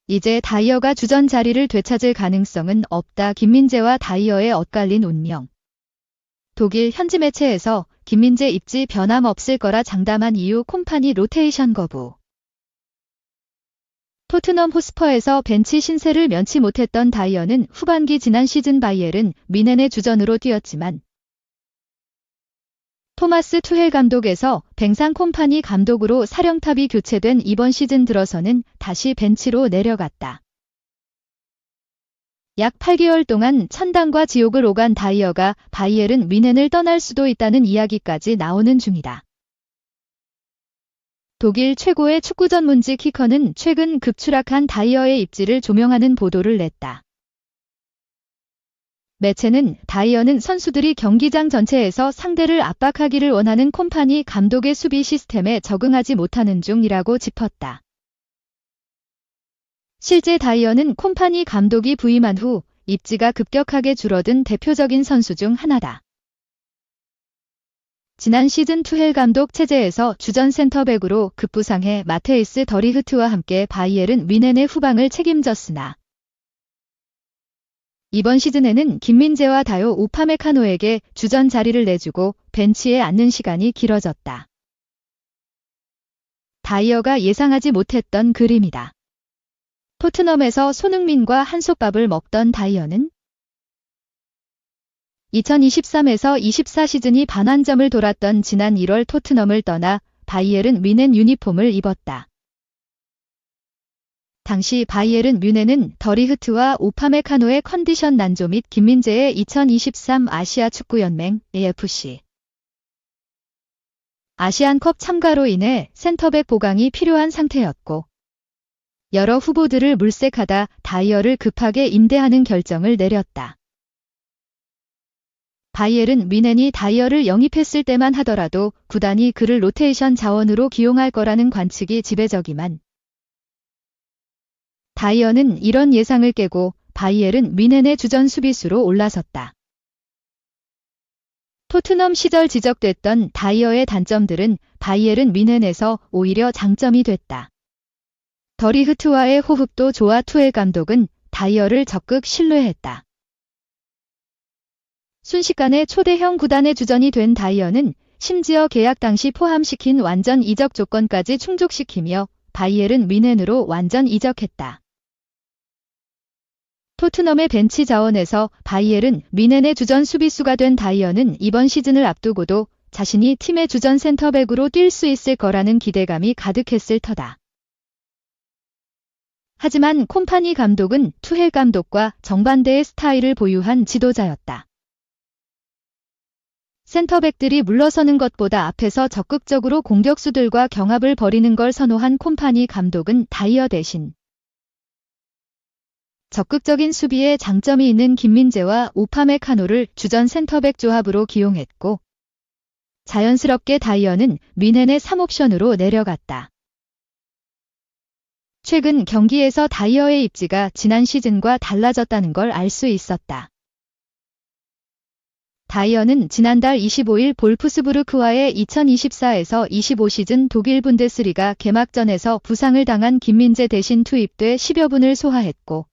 이제 다이어가 주전 자리를 되찾을 가능성은 없다. 김민재와 다이어의 엇갈린 운명. 독일 현지 매체에서 김민재 입지 변함없을 거라 장담한 이유 콤파니 로테이션 거부. 토트넘 호스퍼에서 벤치 신세를 면치 못했던 다이어는 후반기 지난 시즌 바이에른 뮌헨의 주전으로 뛰었지만 토마스 투헬 감독에서 뱅상 콤파니 감독으로 사령탑이 교체된 이번 시즌 들어서는 다시 벤치로 내려갔다. 약 8개월 동안 천당과 지옥을 오간 다이어가 바이에른 뮌헨을 떠날 수도 있다는 이야기까지 나오는 중이다. 독일 최고의 축구 전문지 키커는 최근 급추락한 다이어의 입지를 조명하는 보도를 냈다. 매체는 다이어는 선수들이 경기장 전체에서 상대를 압박하기를 원하는 콤파니 감독의 수비 시스템에 적응하지 못하는 중이라고 짚었다. 실제 다이어는 콤파니 감독이 부임한 후 입지가 급격하게 줄어든 대표적인 선수 중 하나다. 지난 시즌 투헬 감독 체제에서 주전 센터백으로 급부상해 마테이스 더리흐트와 함께 바이에른 뮌헨의 후방을 책임졌으나 이번 시즌에는 김민재와 다요 우파메카노에게 주전 자리를 내주고 벤치에 앉는 시간이 길어졌다. 다이어가 예상하지 못했던 그림이다. 토트넘에서 손흥민과 한솥밥을 먹던 다이어는 2023에서 24 시즌이 반환점을 돌았던 지난 1월 토트넘을 떠나 바이에른 뮌헨 유니폼을 입었다. 당시 바이에른 뮌헨은 더리흐트와 우파메카노의 컨디션 난조 및 김민재의 2023 아시아 축구연맹 AFC 아시안컵 참가로 인해 센터백 보강이 필요한 상태였고 여러 후보들을 물색하다 다이어를 급하게 임대하는 결정을 내렸다. 바이에른 뮌헨이 다이어를 영입했을 때만 하더라도 구단이 그를 로테이션 자원으로 기용할 거라는 관측이 지배적이만 다이어는 이런 예상을 깨고 바이에른 뮌헨의 주전 수비수로 올라섰다. 토트넘 시절 지적됐던 다이어의 단점들은 바이에른 뮌헨에서 오히려 장점이 됐다. 더리흐트와의 호흡도 좋아 투헬 감독은 다이어를 적극 신뢰했다. 순식간에 초대형 구단의 주전이 된 다이어는 심지어 계약 당시 포함시킨 완전 이적 조건까지 충족시키며 바이에른 뮌헨으로 완전 이적했다. 토트넘의 벤치 자원에서 바이에른 뮌헨의 주전 수비수가 된 다이어는 이번 시즌을 앞두고도 자신이 팀의 주전 센터백으로 뛸 수 있을 거라는 기대감이 가득했을 터다. 하지만 콤파니 감독은 투헬 감독과 정반대의 스타일을 보유한 지도자였다. 센터백들이 물러서는 것보다 앞에서 적극적으로 공격수들과 경합을 벌이는 걸 선호한 콤파니 감독은 다이어 대신 적극적인 수비에 장점이 있는 김민재와 우파메카노를 주전 센터백 조합으로 기용했고 자연스럽게 다이어는 뮌헨의 3옵션으로 내려갔다. 최근 경기에서 다이어의 입지가 지난 시즌과 달라졌다는 걸 알 수 있었다. 다이어는 지난달 25일 볼프스부르크와의 2024에서 25 시즌 독일 분데스리가 개막전에서 부상을 당한 김민재 대신 투입돼 10여 분을 소화했고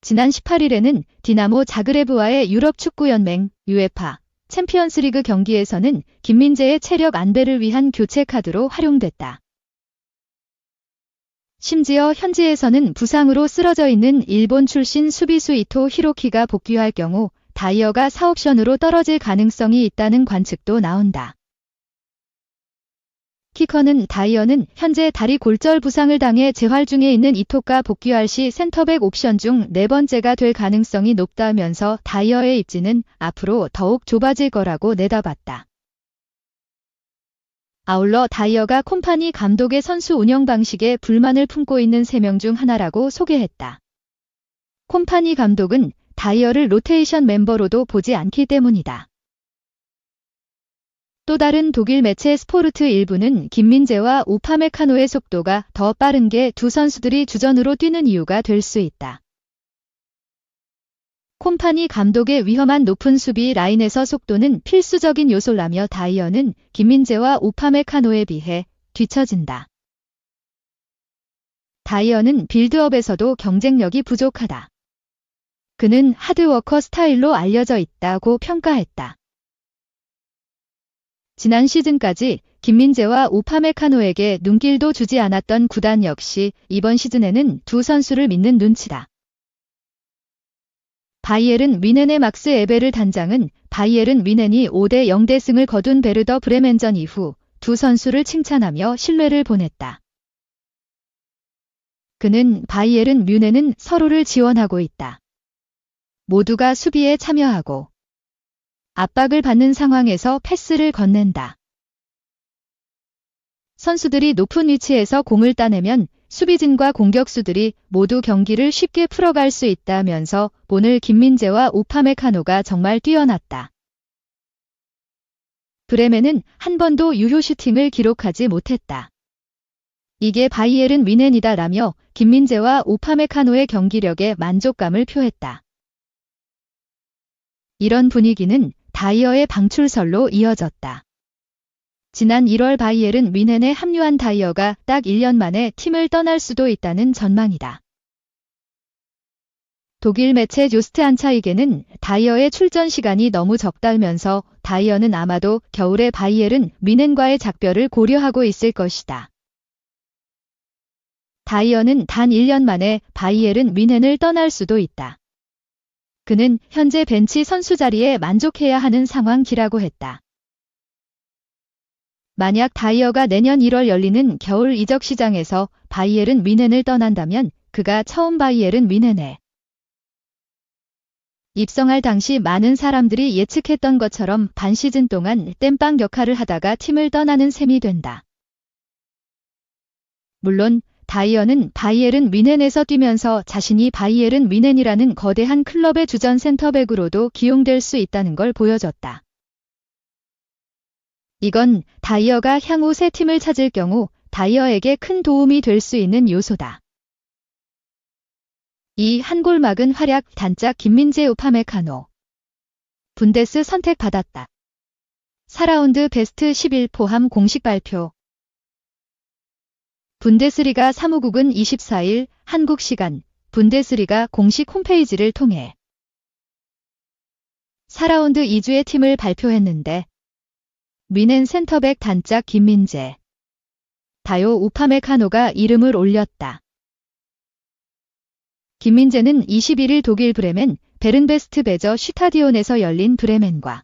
지난 18일에는 디나모 자그레브와의 유럽 축구연맹 UEFA 챔피언스리그 경기에서는 김민재의 체력 안배를 위한 교체 카드로 활용됐다. 심지어 현지에서는 부상으로 쓰러져 있는 일본 출신 수비수 이토 히로키가 복귀할 경우 다이어가 4옵션으로 떨어질 가능성이 있다는 관측도 나온다. 키커는 다이어는 현재 다리 골절 부상을 당해 재활 중에 있는 이토가 복귀할 시 센터백 옵션 중 네 번째가 될 가능성이 높다면서 다이어의 입지는 앞으로 더욱 좁아질 거라고 내다봤다. 아울러 다이어가 콤파니 감독의 선수 운영 방식에 불만을 품고 있는 3명 중 하나라고 소개했다. 콤파니 감독은 다이어를 로테이션 멤버로도 보지 않기 때문이다. 또 다른 독일 매체 스포르트 일부는 김민재와 우파메카노의 속도가 더 빠른 게 두 선수들이 주전으로 뛰는 이유가 될 수 있다. 콤파니 감독의 위험한 높은 수비 라인에서 속도는 필수적인 요소라며 다이어는 김민재와 우파메카노에 비해 뒤처진다. 다이어는 빌드업에서도 경쟁력이 부족하다. 그는 하드워커 스타일로 알려져 있다고 평가했다. 지난 시즌까지 김민재와 우파메카노에게 눈길도 주지 않았던 구단 역시 이번 시즌에는 두 선수를 믿는 눈치다. 바이에른 뮌헨의 막스 에베르 단장은 바이에른 뮌헨이 5대 0대승을 거둔 베르더 브레멘전 이후 두 선수를 칭찬하며 신뢰를 보냈다. 그는 바이에른 뮌헨은 서로를 지원하고 있다. 모두가 수비에 참여하고 압박을 받는 상황에서 패스를 건넨다. 선수들이 높은 위치에서 공을 따내면 수비진과 공격수들이 모두 경기를 쉽게 풀어갈 수 있다면서 오늘 김민재와 우파메카노가 정말 뛰어났다. 브레멘은 한 번도 유효 슈팅을 기록하지 못했다. 이게 바이에른 뮌헨이다라며 김민재와 우파메카노의 경기력에 만족감을 표했다. 이런 분위기는 다이어의 방출설로 이어졌다. 지난 1월 바이에른 뮌헨에 합류한 다이어가 딱 1년 만에 팀을 떠날 수도 있다는 전망이다. 독일 매체 조스트 안차이게는 다이어의 출전 시간이 너무 적다면서 다이어는 아마도 겨울에 바이에른 뮌헨과의 작별을 고려하고 있을 것이다. 다이어는 단 1년 만에 바이에른 뮌헨을 떠날 수도 있다. 그는 현재 벤치 선수 자리에 만족해야 하는 상황이라고 했다. 만약 다이어가 내년 1월 열리는 겨울 이적 시장에서 바이에른 뮌헨을 떠난다면 그가 처음 바이에른 뮌헨에 입성할 당시 많은 사람들이 예측했던 것처럼 반 시즌 동안 땜빵 역할을 하다가 팀을 떠나는 셈이 된다. 물론 다이어는 바이에른 뮌헨에서 뛰면서 자신이 바이에른 뮌헨이라는 거대한 클럽의 주전 센터백으로도 기용될 수 있다는 걸 보여줬다. 이건 다이어가 향후 새 팀을 찾을 경우 다이어에게 큰 도움이 될 수 있는 요소다. 이 한 골 막은 활약 단짝 김민재 우파메카노. 분데스 선택받았다. 4라운드 베스트 11 포함 공식 발표. 분데스리가 사무국은 24일 한국 시간 분데스리가 공식 홈페이지를 통해 4라운드 2주의 팀을 발표했는데 뮌헨 센터백 단짝 김민재, 다요 우파메카노가 이름을 올렸다. 김민재는 21일 독일 브레멘 베른베스트 베저 슈타디온에서 열린 브레멘과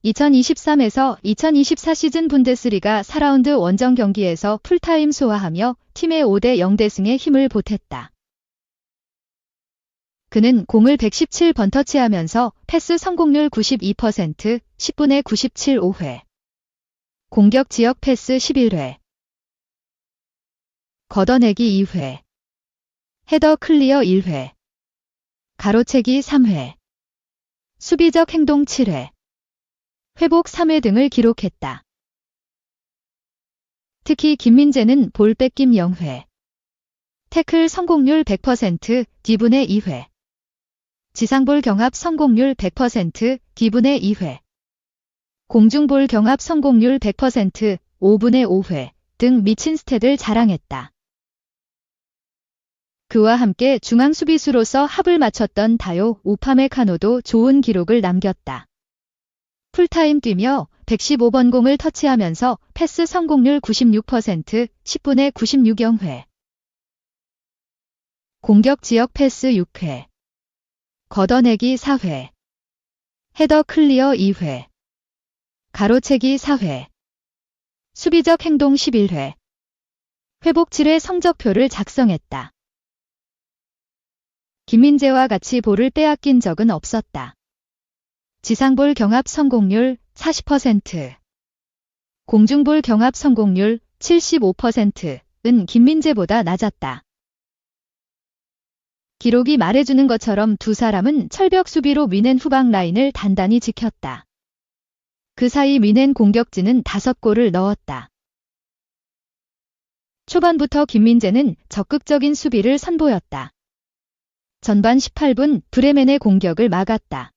2023에서 2024 시즌 분데스리가 4라운드 원정 경기에서 풀타임 소화하며 팀의 5대 0대승에 힘을 보탰다. 그는 공을 117번 터치하면서 패스 성공률 92%, 10분에 97 5회. 공격 지역 패스 11회. 걷어내기 2회. 헤더 클리어 1회. 가로채기 3회. 수비적 행동 7회. 회복 3회 등을 기록했다. 특히 김민재는 볼 뺏김 0회. 태클 성공률 100%, D분의 2회. 지상볼 경합 성공률 100%, D분의 2회. 공중볼 경합 성공률 100%, 5분의 5회 등 미친 스탯을 자랑했다. 그와 함께 중앙 수비수로서 합을 맞췄던 다요 우파메카노도 좋은 기록을 남겼다. 풀타임 뛰며 115번 공을 터치하면서 패스 성공률 96%, 10분의 96영회. 공격 지역 패스 6회. 걷어내기 4회. 헤더 클리어 2회. 가로채기 4회. 수비적 행동 11회. 회복 7회 성적표를 작성했다. 김민재와 같이 볼을 빼앗긴 적은 없었다. 지상볼 경합 성공률 40%, 공중볼 경합 성공률 75%은 김민재보다 낮았다. 기록이 말해주는 것처럼 두 사람은 철벽 수비로 뮌헨 후방 라인을 단단히 지켰다. 그 사이 뮌헨 공격진은 5골을 넣었다. 초반부터 김민재는 적극적인 수비를 선보였다. 전반 18분 브레멘의 공격을 막았다.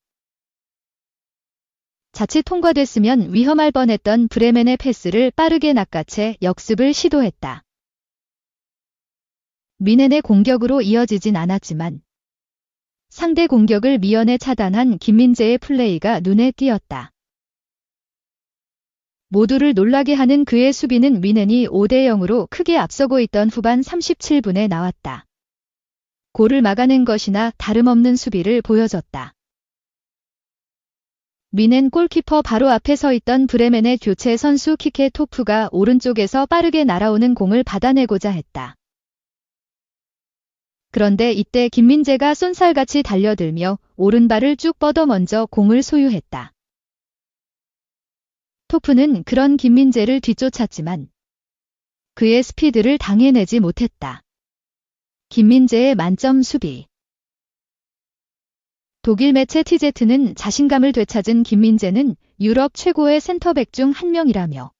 자칫 통과됐으면 위험할 뻔했던 브레멘의 패스를 빠르게 낚아채 역습을 시도했다. 미넨의 공격으로 이어지진 않았지만 상대 공격을 미연에 차단한 김민재의 플레이가 눈에 띄었다. 모두를 놀라게 하는 그의 수비는 미넨이 5대0으로 크게 앞서고 있던 후반 37분에 나왔다. 골을 막아낸 것이나 다름없는 수비를 보여줬다. 미넨 골키퍼 바로 앞에 서 있던 브레멘의 교체 선수 키케 토프가 오른쪽에서 빠르게 날아오는 공을 받아내고자 했다. 그런데 이때 김민재가 쏜살같이 달려들며 오른발을 쭉 뻗어 먼저 공을 소유했다. 토프는 그런 김민재를 뒤쫓았지만 그의 스피드를 당해내지 못했다. 김민재의 만점 수비. 독일 매체 TZ는 자신감을 되찾은 김민재는 유럽 최고의 센터백 중 한 명이라며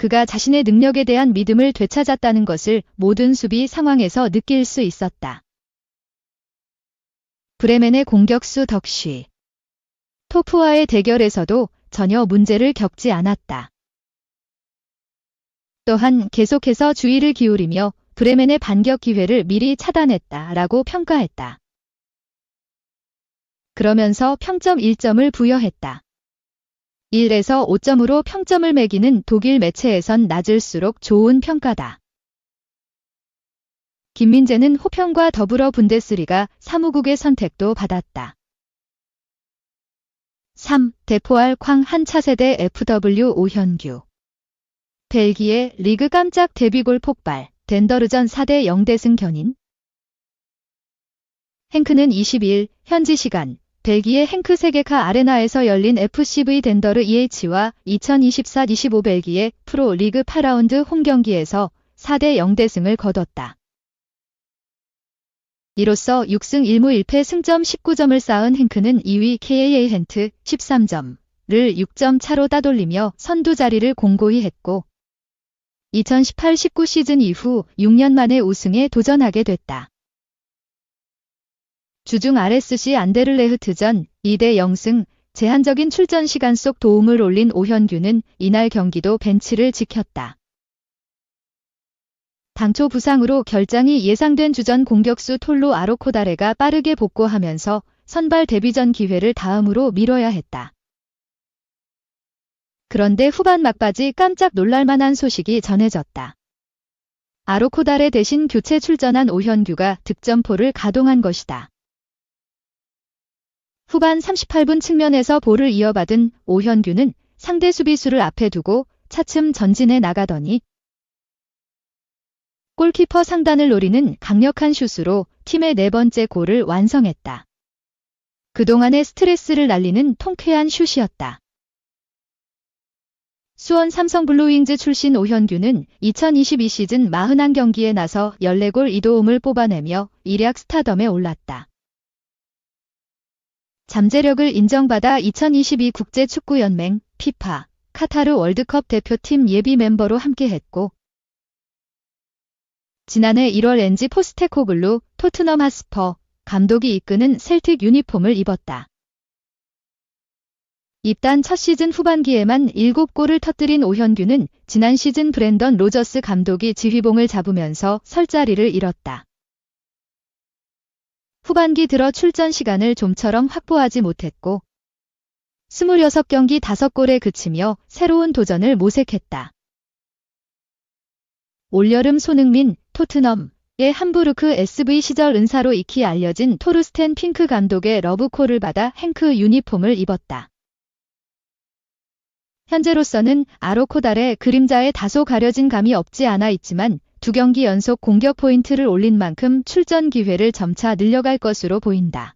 그가 자신의 능력에 대한 믿음을 되찾았다는 것을 모든 수비 상황에서 느낄 수 있었다. 브레멘의 공격수 덕쉬. 토프와의 대결에서도 전혀 문제를 겪지 않았다. 또한 계속해서 주의를 기울이며 브레멘의 반격 기회를 미리 차단했다라고 평가했다. 그러면서 평점 1점을 부여했다. 1에서 5점으로 평점을 매기는 독일 매체에선 낮을수록 좋은 평가다. 김민재는 호평과 더불어 분데스리가 사무국의 선택도 받았다. 3. 대포알 쾅 한 차세대 FW 오현규. 벨기에 리그 깜짝 데뷔골 폭발, 덴더르전 4대0 대승 견인. 행크는 22일 현지 시간 벨기에 행크 세계카 아레나에서 열린 FCV 덴더르 EH와 2024-25 벨기에 프로 리그 8라운드 홈경기에서 4대0 대승을 거뒀다. 이로써 6승 1무 1패 승점 19점을 쌓은 행크는 2위 KAA 헨트 13점을 6점 차로 따돌리며 선두 자리를 공고히 했고 2018-19 시즌 이후 6년 만에 우승에 도전하게 됐다. 주중 RSC 안데르레흐트전 2대0승, 제한적인 출전 시간 속 도움을 올린 오현규는 이날 경기도 벤치를 지켰다. 당초 부상으로 결장이 예상된 주전 공격수 톨로 아로코다레가 빠르게 복구하면서 선발 데뷔전 기회를 다음으로 미뤄야 했다. 그런데 후반 막바지 깜짝 놀랄만한 소식이 전해졌다. 아로코다레 대신 교체 출전한 오현규가 득점포를 가동한 것이다. 후반 38분 측면에서 볼을 이어받은 오현규는 상대 수비수를 앞에 두고 차츰 전진해 나가더니 골키퍼 상단을 노리는 강력한 슛으로 팀의 4번째 골을 완성했다. 그동안의 스트레스를 날리는 통쾌한 슛이었다. 수원 삼성 블루윙즈 출신 오현규는 2022 시즌 41경기에 나서 14골 2도움을 뽑아내며 일약 스타덤에 올랐다. 잠재력을 인정받아 2022 국제축구연맹 피파 카타르 월드컵 대표팀 예비 멤버로 함께했고 지난해 1월 엔지 포스테코글루 토트넘 핫스퍼 감독이 이끄는 셀틱 유니폼을 입었다. 입단 첫 시즌 후반기에만 7골을 터뜨린 오현규는 지난 시즌 브랜던 로저스 감독이 지휘봉을 잡으면서 설 자리를 잃었다. 후반기 들어 출전 시간을 좀처럼 확보하지 못했고 26경기 5골에 그치며 새로운 도전을 모색했다. 올여름 손흥민, 토트넘의 함부르크 SV 시절 은사로 익히 알려진 토르스텐 핑크 감독의 러브콜을 받아 행크 유니폼을 입었다. 현재로서는 아로코달의 그림자에 다소 가려진 감이 없지 않아 있지만 2경기 연속 공격 포인트를 올린 만큼 출전 기회를 점차 늘려갈 것으로 보인다.